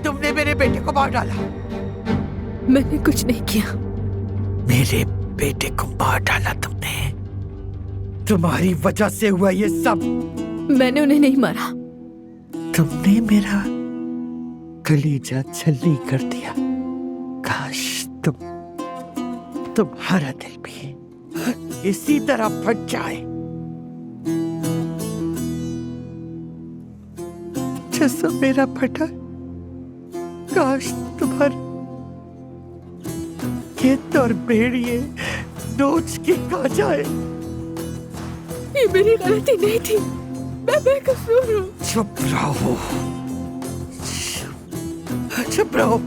तुमने मेरे बेटे को मार डाला। मैंने कुछ नहीं किया। मेरे बेटे को मार डाला तुमने। तुम्हारी वजह से हुआ ये सब। मैंने उन्हें नहीं मारा। तुमने मेरा कलीजा छल्ली कर दिया। काश तुम्हारा दिल भी इसी तरह फट जाए जैसा मेरा फटा। काश तुम्हारे खेत और भेड़िए नोच के खा जाए। ये मेरी गलती नहीं थी। मैं बेकसूर हूँ। चुप रहो, चुप रहो।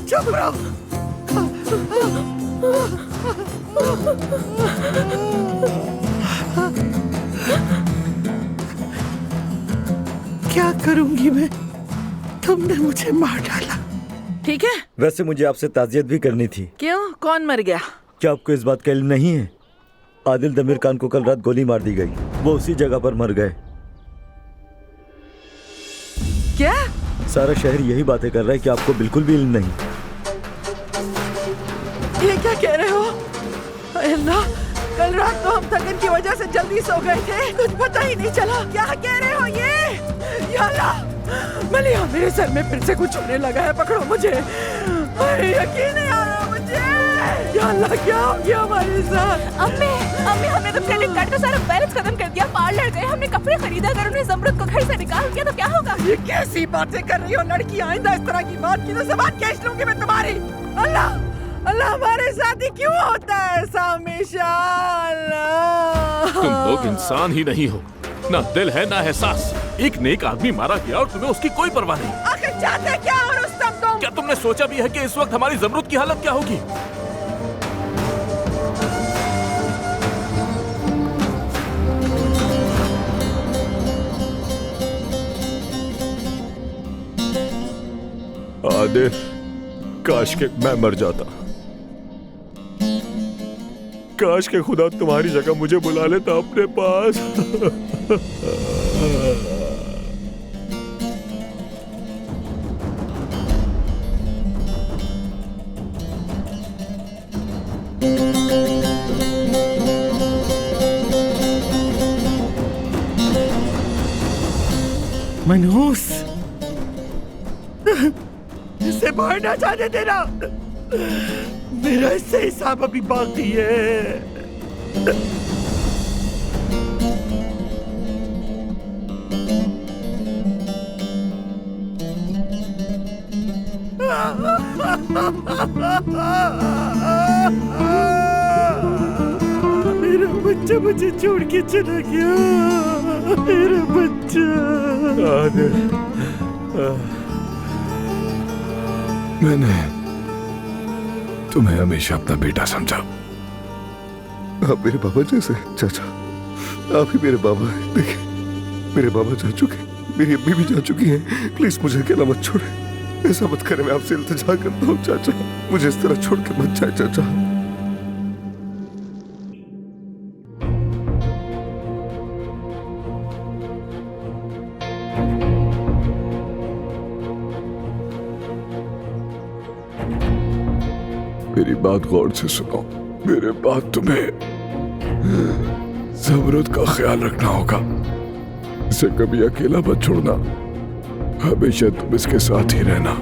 चुप रहो। क्या करूंगी मैं? तुमने मुझे मार डाला। ठीक है। वैसे मुझे आपसे ताज़ियत भी करनी थी। क्यों? कौन मर गया? क्या आपको इस बात का इल्म नहीं है? आदिल दमीर खान को कल रात गोली मार दी गई। वो उसी जगह पर मर गए। क्या? सारा शहर यही बातें कर रहा है कि आपको बिल्कुल भी इल्म नहीं। ये क्या कह रहे हो? अल्लाह, कल रात तो हम थकन की वजह से जल्दी सो गए थे, कुछ पता ही नहीं चला। क्या कह रहे हो ये? या अल्लाह, मलिया, मेरे सर में फिर से कुछ होने लगा है। पकड़ो मुझे। अरे यकीन नहीं आ रहा मुझे। या अल्लाह, क्या हो गया हमारे साथ? अम्मी हमने तो क्रेडिट कार्ड का सारा बैलेंस खत्म कर दिया। पार्लर गए, हमने कपड़े खरीदा। अगर उन्हें ज़मरुद को घर से निकाल दिया तो क्या होगा? ये कैसी बातें कर रही हो लड़की? आइंदा इस तरह की बात की तो ज़बान खींच लूंगी मैं तुम्हारी। अल्लाह अल्लाह, हमारे साथ ही क्यों होता है ऐसा हमेशा? अल्लाह, तुम लोग इंसान ही नहीं हो, ना दिल है ना एहसास। एक नेक आदमी मारा गया और तुम्हें उसकी कोई परवाह नहीं। आखिर चाहते क्या हो रुस्तम तुम? क्या तुमने सोचा भी है कि इस वक्त हमारी ज़मरुद की हालत क्या होगी? आदिल, काश के मैं मर जाता। काश के खुदा तुम्हारी जगह मुझे बुला लेता अपने पास। मनहूस, इसे बाहर ना जाने देना। मेरा इससे हिसाब अभी बाकी है। मेरा बच्चा मुझे छोड़ के चला गया। मेरा बच्चा। मैंने तुम्हें हमेशा अपना बेटा समझा। आप मेरे बाबा जैसे चाचा, आप ही मेरे बाबा हैं। देखिए, मेरे बाबा जा चुके, मेरी अम्मी भी जा चुकी हैं। प्लीज मुझे अकेला मत छोड़े। ऐसा मत करें, मैं आपसे इल्तिजा करता हूँ चाचा। मुझे इस तरह छोड़ के मत जाए चाचा। मेरी बात गौर से सुनो। मेरे बाद तुम्हें ज़मरुद का ख्याल रखना होगा। इसे कभी अकेला मत छोड़ना। हमेशा तुम इसके साथ ही रहना।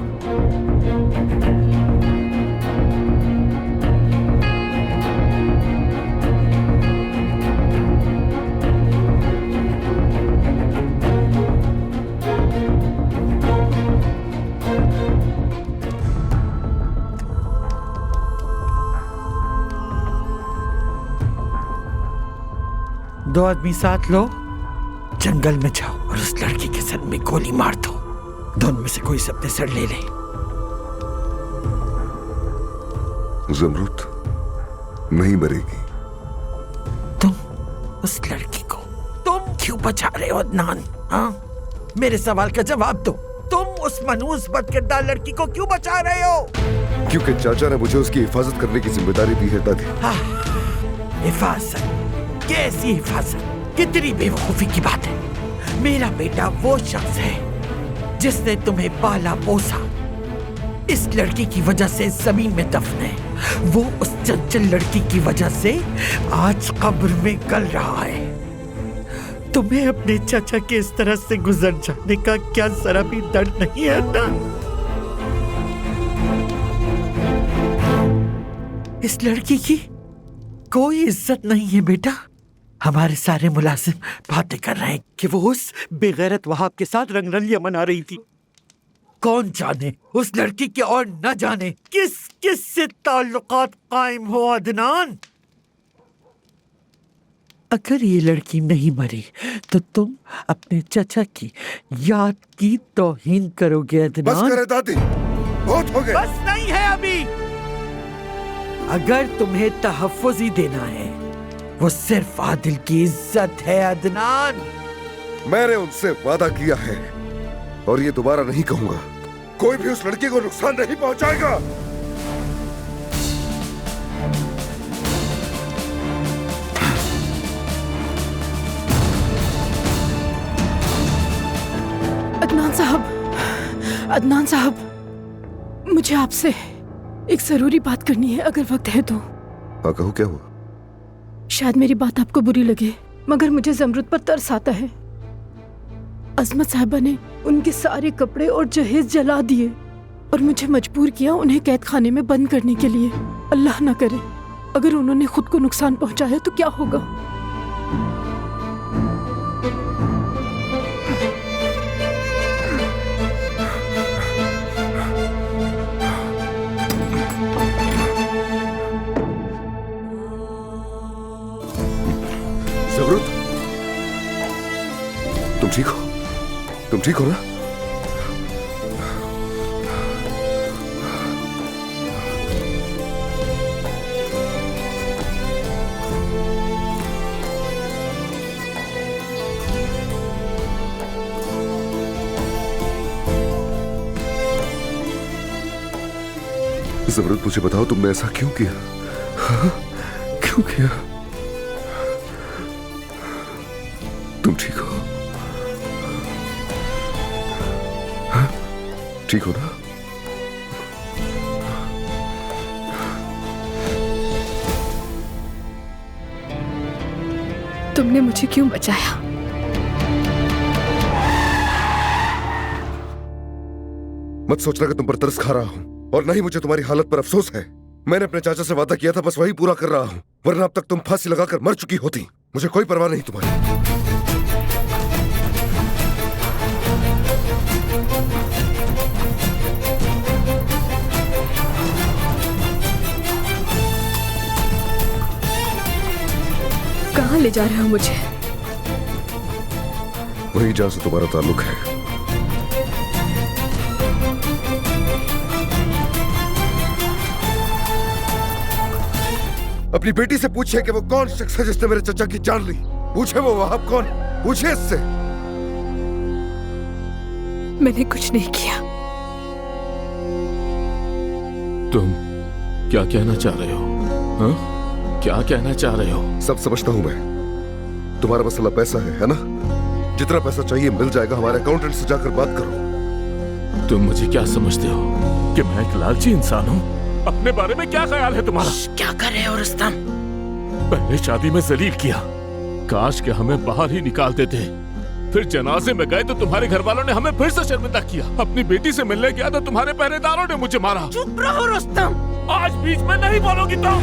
दो आदमी साथ लो, जंगल में जाओ और उस लड़की के सर में गोली मार दो। दोनों में से कोई से अपने सर ले ले। ज़मरुद नहीं मरेगी। तुम उस लड़की को तुम क्यों बचा रहे हो अदनान? हाँ, मेरे सवाल का जवाब दो। तुम उस मनहूस बदकिरदार लड़की को क्यों बचा रहे हो? क्योंकि चाचा ने मुझे उसकी हिफाजत करने की जिम्मेदारी दी है दादी। हिफाजत? कैसी हिफाजत? कितनी बेवकूफी की बात है। मेरा बेटा वो शख्स है जिसने तुम्हें पाला पोसा। इस लड़की की वजह से जमीन में दफन है। वो उस चंचल लड़की की वजह से आज कब्र में गल रहा है। तुम्हें अपने चाचा के इस तरह से गुजर जाने का क्या जरा भी दर्द नहीं है ना? इस लड़की की कोई इज्जत नहीं है बेटा। हमारे सारे मुलाजिम बातें कर रहे हैं कि वो उस बेगैरत वहाब के साथ रंगरलियां मना रही थी। कौन जाने उस लड़की के और न जाने किस किस से ताल्लुकात कायम हो। अदनान, अगर ये लड़की नहीं मरी तो तुम अपने चाचा की याद की तौहीन करोगे। अदनान, बस करे दादी, बहुत हो गए। बस नहीं है अभी। अगर तुम्हें तहफ्फुज़ ही देना है, वो सिर्फ आदिल की इज्जत है। अदनान, मैंने उनसे वादा किया है और ये दोबारा नहीं कहूंगा। कोई भी उस लड़की को नुकसान नहीं पहुंचाएगा। अदनान साहब, मुझे आपसे एक जरूरी बात करनी है, अगर वक्त है तो। हाँ कहो, क्या हुआ? शायद मेरी बात आपको बुरी लगे, मगर मुझे जमरुद पर तरस आता है। अजमत साहिबा ने उनके सारे कपड़े और जहेज जला दिए और मुझे मजबूर किया उन्हें कैद खाने में बंद करने के लिए। अल्लाह ना करे अगर उन्होंने खुद को नुकसान पहुंचाया तो क्या होगा। ज़मरुद, तुम ठीक हो? तुम ठीक हो ना? ज़मरुद, मुझे बताओ तुमने ऐसा क्यों किया? हाँ? क्यों किया? तुम ठीक हो? हाँ? ठीक हो ना? तुमने मुझे क्यों बचाया? मत सोचना कि तुम पर तरस खा रहा हूं, और नहीं मुझे तुम्हारी हालत पर अफसोस है। मैंने अपने चाचा से वादा किया था, बस वही पूरा कर रहा हूं, वरना अब तक तुम फांसी लगाकर मर चुकी होती। मुझे कोई परवाह नहीं तुम्हारी। कहाँ ले जा रहे हो मुझे? वही जहां से तुम्हारा ताल्लुक है। अपनी बेटी से पूछिए कि वो कौन शख्स है जिसने मेरे चचा की जान ली। पूछे वो वहाब कौन, पूछिए इससे। मैंने कुछ नहीं किया। तुम क्या कहना चाह रहे हो? हाँ? क्या कहना चाह रहे हो? सब समझता हूं मैं। तुम्हारा मसला पैसा है ना? जितना पैसा चाहिए मिल जाएगा। हमारे अकाउंटेंट से जाकर बात करो। तुम मुझे क्या समझते हो कि मैं एक लालची इंसान हूँ? अपने बारे में क्या ख्याल है तुम्हारा? क्या कर रहे हो रुस्तम? पहले शादी में जलील किया, काश के हमें बाहर ही निकाल देते। फिर जनाजे में गए तो तुम्हारे घर वालों ने हमें फिर से शर्मिंदा किया। अपनी बेटी से मिलने गया तो तुम्हारे पहरेदारों ने मुझे मारा। चुप रहो रुस्तम। आज बीच में नहीं बोलोगी तुम।